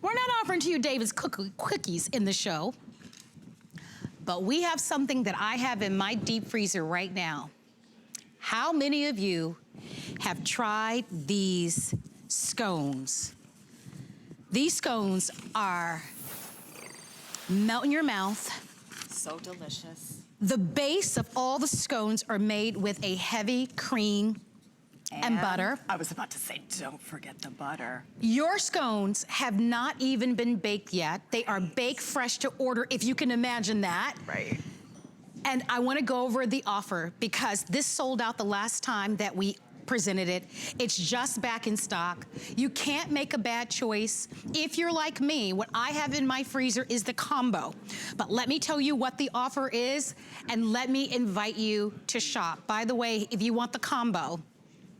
We're not offering to you David's cookies in the show, but we have something that I have in my deep freezer right now. How many of you have tried these scones? These scones are melt in your mouth. So delicious. The base of all the scones are made with a heavy cream and butter. I was about to say, don't forget the butter. Your scones have not even been baked yet. They are baked fresh to order, if you can imagine that. Right. And I wanna go over the offer because this sold out the last time that we presented it. It's just back in stock. You can't make a bad choice. If you're like me, what I have in my freezer is the combo. But let me tell you what the offer is, and let me invite you to shop. By the way, if you want the combo,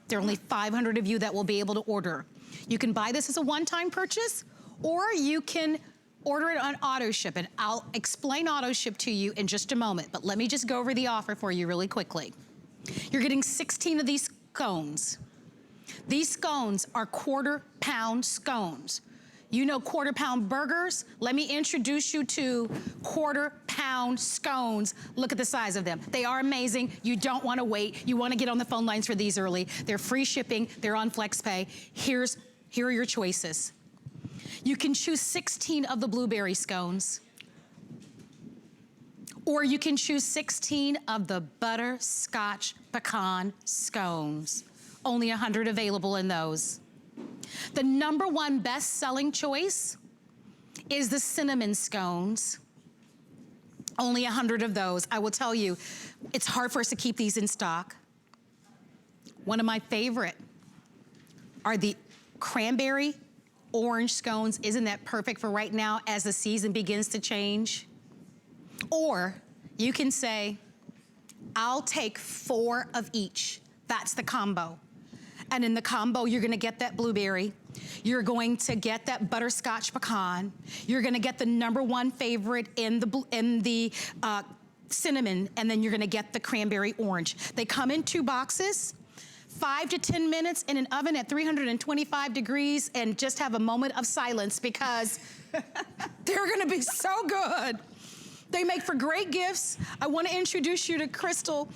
there are only 500 of you that will be able to order. You can buy this as a one-time purchase, or you can order it on auto ship, and I'll explain auto ship to you in just a moment, but let me just go over the offer for you really quickly. You're getting 16 of these scones. These scones are quarter-pound scones. You know quarter-pound burgers? Let me introduce you to quarter-pound scones. Look at the size of them. They are amazing. You don't want to wait. You want to get on the phone lines for these early. They're free shipping. They're on FlexPay. Here are your choices. You can choose 16 of the blueberry scones, or you can choose 16 of the butterscotch pecan scones. Only 100 available in those. The #1 best-selling choice is the cinnamon scones. Only 100 of those. I will tell you, it's hard for us to keep these in stock. One of my favorite are the cranberry orange scones. Isn't that perfect for right now as the season begins to change? Or you can say, I'll take 4 of each. That's the combo. And in the combo, you're gonna get that blueberry. You're going to get that butterscotch pecan. You're gonna get the #1 favorite in the cinnamon, and then you're gonna get the cranberry orange. They come in 2 boxes. 5 to 10 minutes in an oven at 325 degrees, and just have a moment of silence because they're gonna be so good. They make for great gifts. I wanna introduce you to Crystal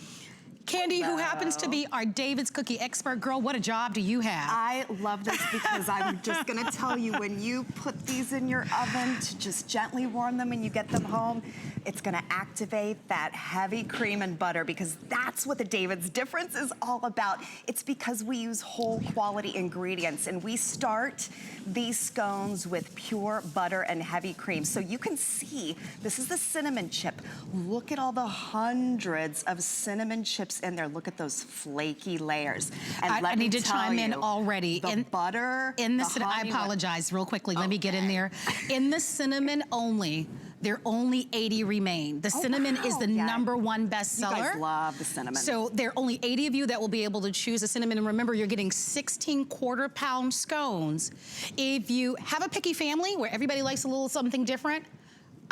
Candy, who happens to be our David's Cookie expert. Girl, what a job do you have? I love this because I'm just gonna tell you, when you put these in your oven to just gently warm them and you get them home, it's gonna activate that heavy cream and butter, because that's what the David's difference is all about. It's because we use whole quality ingredients, and we start these scones with pure butter and heavy cream. So you can see, this is the cinnamon chip. Look at all the hundreds of cinnamon chips in there. Look at those flaky layers. And I need to chime in already. The butter, I apologize real quickly. Let me get in there. In the cinnamon only, there are only 80 remain. The cinnamon is the #1 bestseller. You guys love the cinnamon. So there are only 80 of you that will be able to choose a cinnamon. And remember, you're getting 16 quarter-pound scones. If you have a picky family where everybody likes a little something different,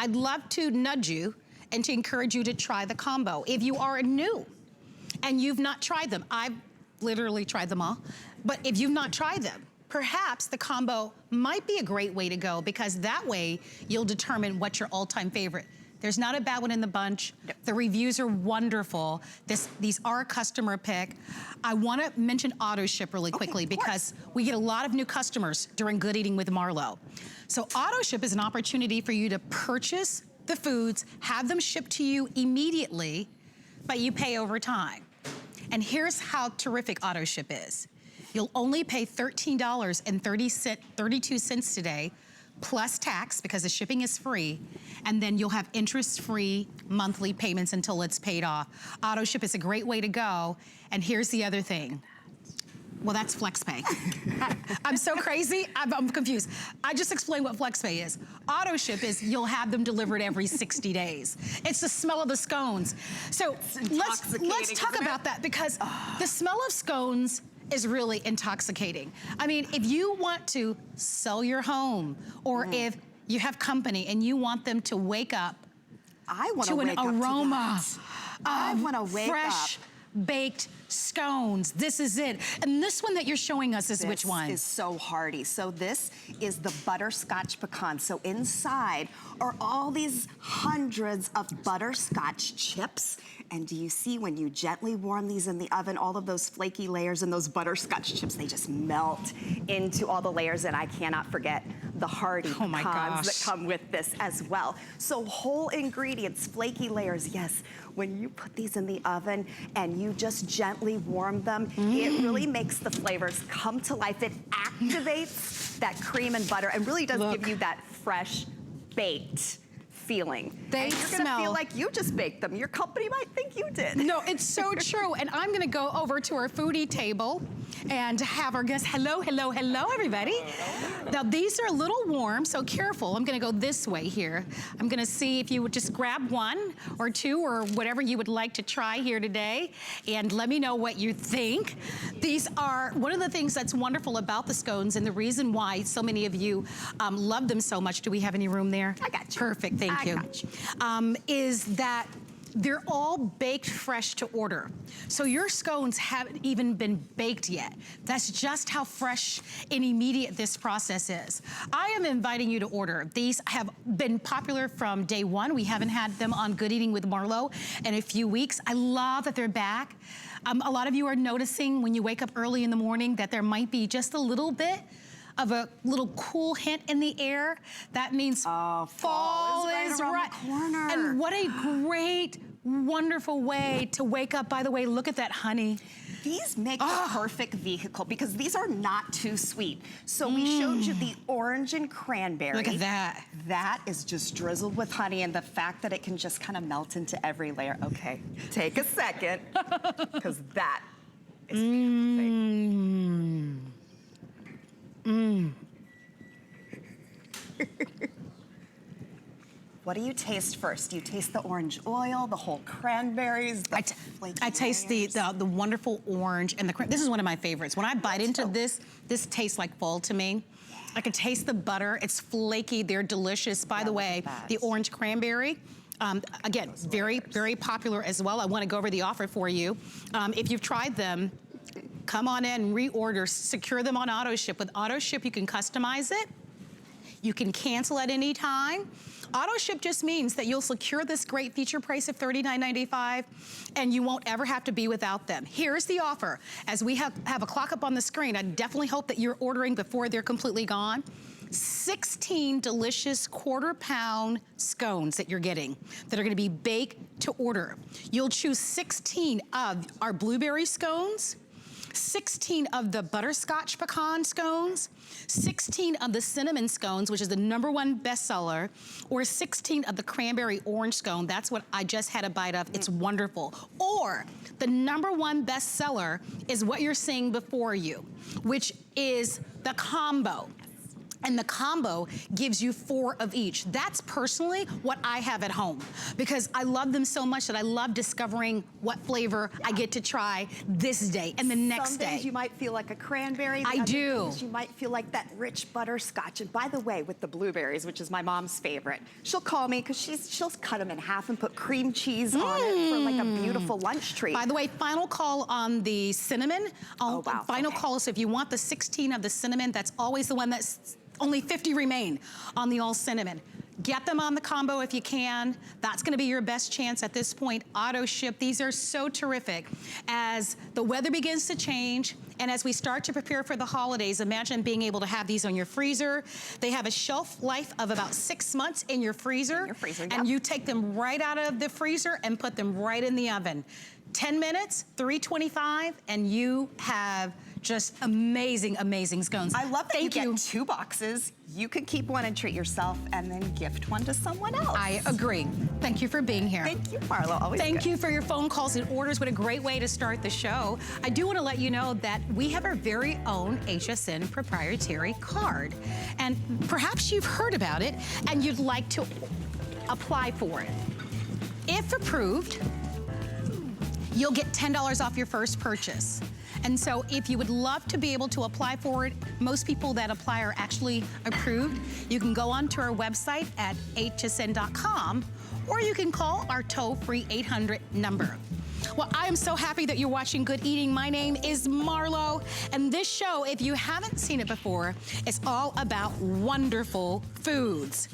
I'd love to nudge you and to encourage you to try the combo. If you are new and you've not tried them, I've literally tried them all, but if you've not tried them, perhaps the combo might be a great way to go, because that way you'll determine what's your all-time favorite. There's not a bad one in the bunch. The reviews are wonderful. These are a customer pick. I wanna mention auto ship really quickly because we get a lot of new customers during Good Eating with Marlo. So auto ship is an opportunity for you to purchase the foods, have them shipped to you immediately, but you pay over time. And here's how terrific auto ship is. You'll only pay $13.32 today, plus tax, because the shipping is free, and then you'll have interest-free monthly payments until it's paid off. Auto ship is a great way to go, and here's the other thing. Well, that's FlexPay. I'm so crazy, I'm confused. I just explained what FlexPay is. Auto ship is you'll have them delivered every 60 days. It's the smell of the scones. So let's talk about that, because the smell of scones is really intoxicating. I mean, if you want to sell your home, or if you have company and you want them to wake up to an aroma of fresh baked scones. This is it. And this one that you're showing us is which one? This is so hearty. So this is the Butterscotch Pecan. So inside are all these hundreds of butterscotch chips. And do you see when you gently warm these in the oven, all of those flaky layers and those butterscotch chips, they just melt into all the layers. And I cannot forget the hearty pecans that come with this as well. So whole ingredients, flaky layers, yes. When you put these in the oven and you just gently warm them, it really makes the flavors come to life. It activates that cream and butter and really does give you that fresh baked feeling. And you're gonna feel like you just baked them. Your company might think you did. No, it's so true. And I'm gonna go over to our foodie table and have our guests, hello, hello, hello, everybody. Now these are a little warm, so careful. I'm gonna go this way here. I'm gonna see if you would just grab one or two or whatever you would like to try here today and let me know what you think. These are one of the things that's wonderful about the scones and the reason why so many of you love them so much. Do we have any room there? I got you. Perfect, thank you. Is that they're all baked fresh to order. So your scones haven't even been baked yet. That's just how fresh and immediate this process is. I am inviting you to order. These have been popular from day one. We haven't had them on Good Eating with Marlo in a few weeks. I love that they're back. A lot of you are noticing when you wake up early in the morning that there might be just a little bit of a little cool hint in the air. That means fall is right around the corner. And what a great, wonderful way to wake up. By the way, look at that honey. These make the perfect vehicle because these are not too sweet. So we showed you the orange and cranberry. Look at that. That is just drizzled with honey, and the fact that it can just kind of melt into every layer. Okay, take a second, because that is beautiful. What do you taste first? Do you taste the orange oil, the whole cranberries, the flaky I taste the wonderful orange and the this is one of my favorites. When I bite into this tastes like fall to me. I can taste the butter. It's flaky. They're delicious. By the way, the orange cranberry, again, very, very popular as well. I want to go over the offer for you. If you've tried them, come on in, reorder, secure them on auto ship. With auto ship, you can customize it. You can cancel at any time. Auto ship just means that you'll secure this great feature price of $39.95 and you won't ever have to be without them. Here's the offer. As we have a clock up on the screen, I definitely hope that you're ordering before they're completely gone. 16 delicious quarter-pound scones that you're getting that are gonna be baked to order. You'll choose 16 of our blueberry scones, 16 of the butterscotch pecan scones, 16 of the cinnamon scones, which is the #1 bestseller, or 16 of the cranberry orange scone. That's what I just had a bite of. It's wonderful. Or the #1 bestseller is what you're seeing before you, which is the combo. And the combo gives you 4 of each. That's personally what I have at home because I love them so much that I love discovering what flavor I get to try this day and the next Some day. days you might feel like a cranberry. I do. You might feel like that rich butterscotch. And by the way, with the blueberries, which is my mom's favorite, she'll call me because she'll cut them in half and put cream cheese on it for like a beautiful lunch treat. By the way, final call on the cinnamon. Final call, so if you want the 16 of the cinnamon, that's always the one that's only 50 remain on the all cinnamon. Get them on the combo if you can. That's gonna be your best chance at this point. Auto ship, these are so terrific. As the weather begins to change and as we start to prepare for the holidays, imagine being able to have these on your freezer. They have a shelf life of about 6 months in your freezer. And you take them right out of the freezer and put them right in the oven. 10 minutes, 325, and you have just amazing, amazing scones. I love that you get 2 boxes. You could keep one and treat yourself and then gift one to someone else. I agree. Thank you for being here. Thank you, Marlo. Always Thank good. you for your phone calls and orders. What a great way to start the show. I do want to let you know that we have our very own HSN proprietary card. And perhaps you've heard about it and you'd like to apply for it. If approved, you'll get $10 off your first purchase. And so if you would love to be able to apply for it, most people that apply are actually approved. You can go onto our website at hsn.com or you can call our toll-free 800 number. Well, I am so happy that you're watching Good Eating. My name is Marlo, and this show, if you haven't seen it before, is all about wonderful foods.